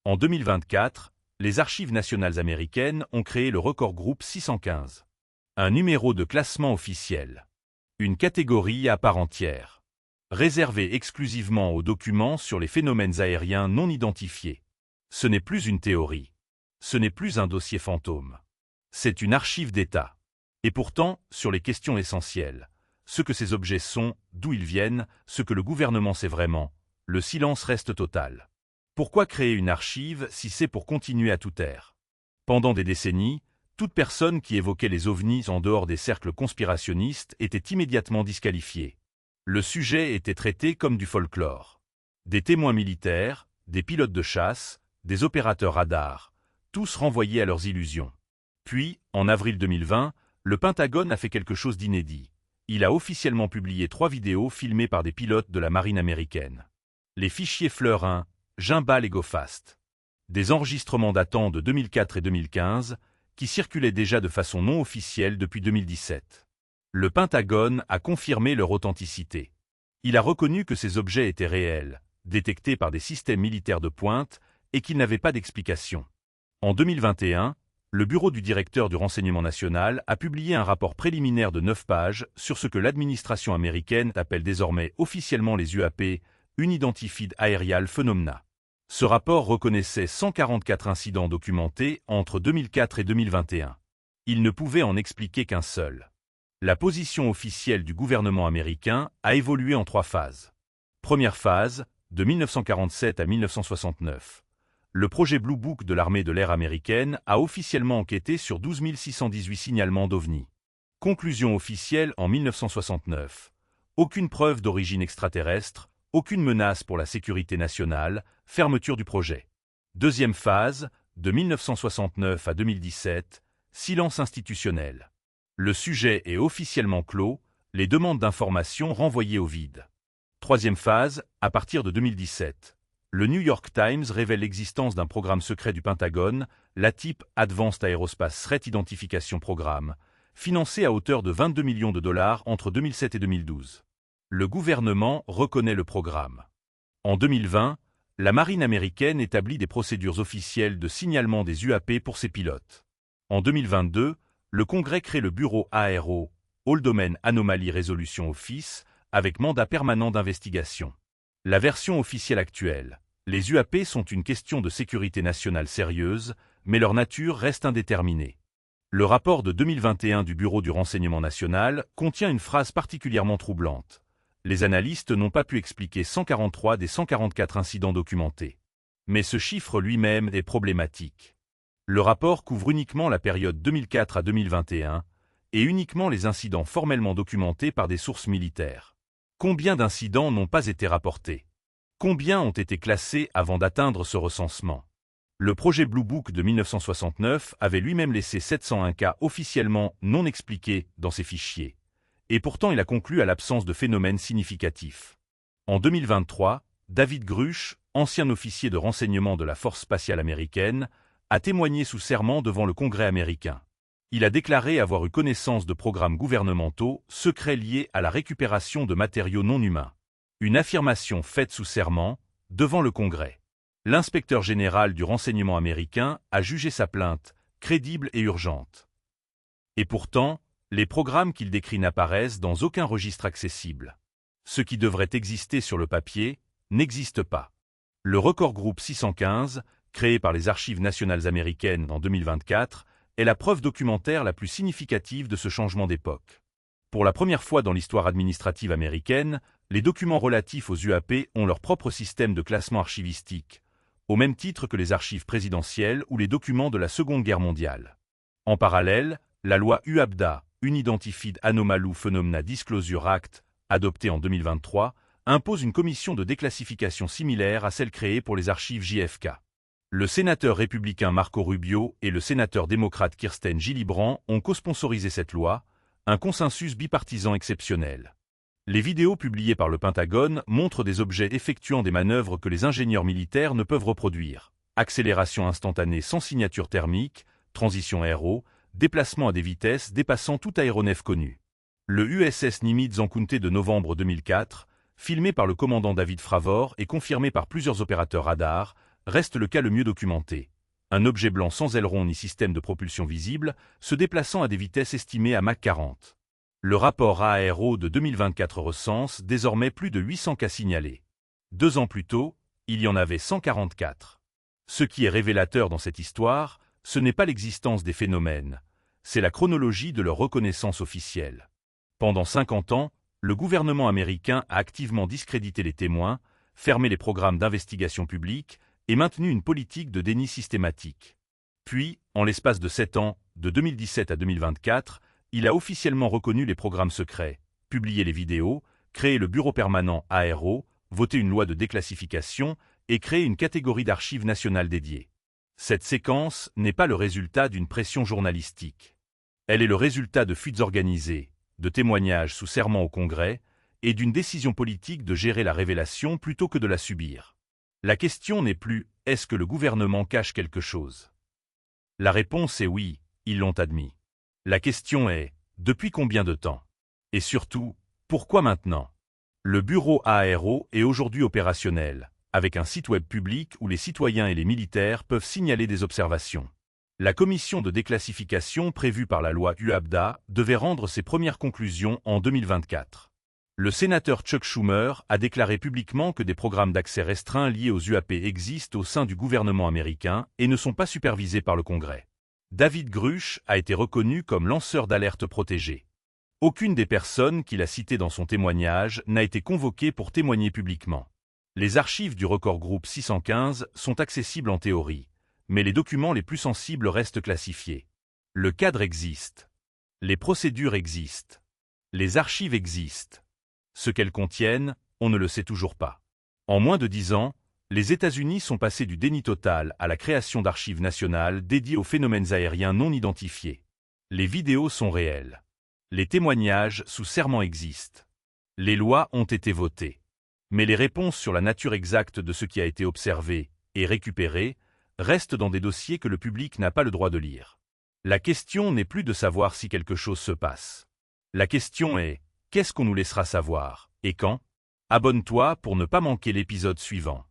En 2024, les Archives nationales américaines ont créé le record groupe 615. Un numéro de classement officiel. Une catégorie à part entière. Réservée exclusivement aux documents sur les phénomènes aériens non identifiés. Ce n'est plus une théorie. Ce n'est plus un dossier fantôme. C'est une archive d'État. Et pourtant, sur les questions essentielles, ce que ces objets sont, d'où ils viennent, ce que le gouvernement sait vraiment, le silence reste total. Pourquoi créer une archive si c'est pour continuer à tout taire? Pendant des décennies, toute personne qui évoquait les ovnis en dehors des cercles conspirationnistes était immédiatement disqualifiée. Le sujet était traité comme du folklore. Des témoins militaires, des pilotes de chasse, des opérateurs radars, tous renvoyés à leurs illusions. Puis, en avril 2020, le Pentagone a fait quelque chose d'inédit. Il a officiellement publié 3 vidéos filmées par des pilotes de la marine américaine. Les fichiers Fleur 1, Gimbal et GoFast. Des enregistrements datant de 2004 et 2015, qui circulaient déjà de façon non officielle depuis 2017. Le Pentagone a confirmé leur authenticité. Il a reconnu que ces objets étaient réels, détectés par des systèmes militaires de pointe, et qu'ils n'avaient pas d'explication. En 2021, le bureau du directeur du renseignement national a publié un rapport préliminaire de 9 pages sur ce que l'administration américaine appelle désormais officiellement les UAP, Unidentified Aerial Phenomena. Ce rapport reconnaissait 144 incidents documentés entre 2004 et 2021. Il ne pouvait en expliquer qu'un seul. La position officielle du gouvernement américain a évolué en 3 phases. Première phase, de 1947 à 1969. Le projet Blue Book de l'armée de l'air américaine a officiellement enquêté sur 12 618 signalements d'OVNI. Conclusion officielle en 1969. Aucune preuve d'origine extraterrestre, aucune menace pour la sécurité nationale, fermeture du projet. Deuxième phase, de 1969 à 2017, silence institutionnel. Le sujet est officiellement clos, les demandes d'information renvoyées au vide. Troisième phase, à partir de 2017. Le New York Times révèle l'existence d'un programme secret du Pentagone, l'ATIP Advanced Aerospace Threat Identification Programme, financé à hauteur de 22 millions de dollars entre 2007 et 2012. Le gouvernement reconnaît le programme. En 2020, la marine américaine établit des procédures officielles de signalement des UAP pour ses pilotes. En 2022, le Congrès crée le bureau ARO, All Domain Anomaly Resolution Office, avec mandat permanent d'investigation. La version officielle actuelle. Les UAP sont une question de sécurité nationale sérieuse, mais leur nature reste indéterminée. Le rapport de 2021 du Bureau du renseignement national contient une phrase particulièrement troublante. Les analystes n'ont pas pu expliquer 143 des 144 incidents documentés. Mais ce chiffre lui-même est problématique. Le rapport couvre uniquement la période 2004 à 2021 et uniquement les incidents formellement documentés par des sources militaires. Combien d'incidents n'ont pas été rapportés? Combien ont été classés avant d'atteindre ce recensement? Le projet Blue Book de 1969 avait lui-même laissé 701 cas officiellement non expliqués dans ses fichiers. Et pourtant il a conclu à l'absence de phénomènes significatifs. En 2023, David Grush, ancien officier de renseignement de la Force spatiale américaine, a témoigné sous serment devant le Congrès américain. Il a déclaré avoir eu connaissance de programmes gouvernementaux secrets liés à la récupération de matériaux non humains. Une affirmation faite sous serment, devant le Congrès. L'inspecteur général du renseignement américain a jugé sa plainte crédible et urgente. Et pourtant, les programmes qu'il décrit n'apparaissent dans aucun registre accessible. Ce qui devrait exister sur le papier n'existe pas. Le record groupe 615, créé par les Archives nationales américaines en 2024, est la preuve documentaire la plus significative de ce changement d'époque. Pour la première fois dans l'histoire administrative américaine, les documents relatifs aux UAP ont leur propre système de classement archivistique, au même titre que les archives présidentielles ou les documents de la Seconde Guerre mondiale. En parallèle, la loi UAPDA, Unidentified Anomaly Phenomena Disclosure Act, adoptée en 2023, impose une commission de déclassification similaire à celle créée pour les archives JFK. Le sénateur républicain Marco Rubio et le sénateur démocrate Kirsten Gillibrand ont co-sponsorisé cette loi, un consensus bipartisan exceptionnel. Les vidéos publiées par le Pentagone montrent des objets effectuant des manœuvres que les ingénieurs militaires ne peuvent reproduire. Accélération instantanée sans signature thermique, transition aéro, déplacement à des vitesses dépassant toute aéronef connue. Le USS Nimitz Encounter de novembre 2004, filmé par le commandant David Fravor et confirmé par plusieurs opérateurs radars, reste le cas le mieux documenté. Un objet blanc sans aileron ni système de propulsion visible, se déplaçant à des vitesses estimées à Mach 40. Le rapport AARO de 2024 recense désormais plus de 800 cas signalés. 2 ans plus tôt, il y en avait 144. Ce qui est révélateur dans cette histoire, ce n'est pas l'existence des phénomènes, c'est la chronologie de leur reconnaissance officielle. Pendant 50 ans, le gouvernement américain a activement discrédité les témoins, fermé les programmes d'investigation publique et maintenu une politique de déni systématique. Puis, en l'espace de 7 ans, de 2017 à 2024, il a officiellement reconnu les programmes secrets, publié les vidéos, créé le bureau permanent AARO, voté une loi de déclassification et créé une catégorie d'archives nationales dédiée. Cette séquence n'est pas le résultat d'une pression journalistique. Elle est le résultat de fuites organisées, de témoignages sous serment au Congrès et d'une décision politique de gérer la révélation plutôt que de la subir. La question n'est plus « est-ce que le gouvernement cache quelque chose ?» La réponse est oui, ils l'ont admis. La question est « depuis combien de temps ?» Et surtout, pourquoi maintenant? Le bureau AARO est aujourd'hui opérationnel, avec un site web public où les citoyens et les militaires peuvent signaler des observations. La commission de déclassification prévue par la loi UAPDA devait rendre ses premières conclusions en 2024. Le sénateur Chuck Schumer a déclaré publiquement que des programmes d'accès restreint liés aux UAP existent au sein du gouvernement américain et ne sont pas supervisés par le Congrès. David Grush a été reconnu comme lanceur d'alerte protégé. Aucune des personnes qu'il a citées dans son témoignage n'a été convoquée pour témoigner publiquement. Les archives du Record Group 615 sont accessibles en théorie, mais les documents les plus sensibles restent classifiés. Le cadre existe. Les procédures existent. Les archives existent. Ce qu'elles contiennent, on ne le sait toujours pas. En moins de 10 ans, les États-Unis sont passés du déni total à la création d'archives nationales dédiées aux phénomènes aériens non identifiés. Les vidéos sont réelles. Les témoignages sous serment existent. Les lois ont été votées. Mais les réponses sur la nature exacte de ce qui a été observé et récupéré restent dans des dossiers que le public n'a pas le droit de lire. La question n'est plus de savoir si quelque chose se passe. La question est, qu'est-ce qu'on nous laissera savoir, et quand? Abonne-toi pour ne pas manquer l'épisode suivant.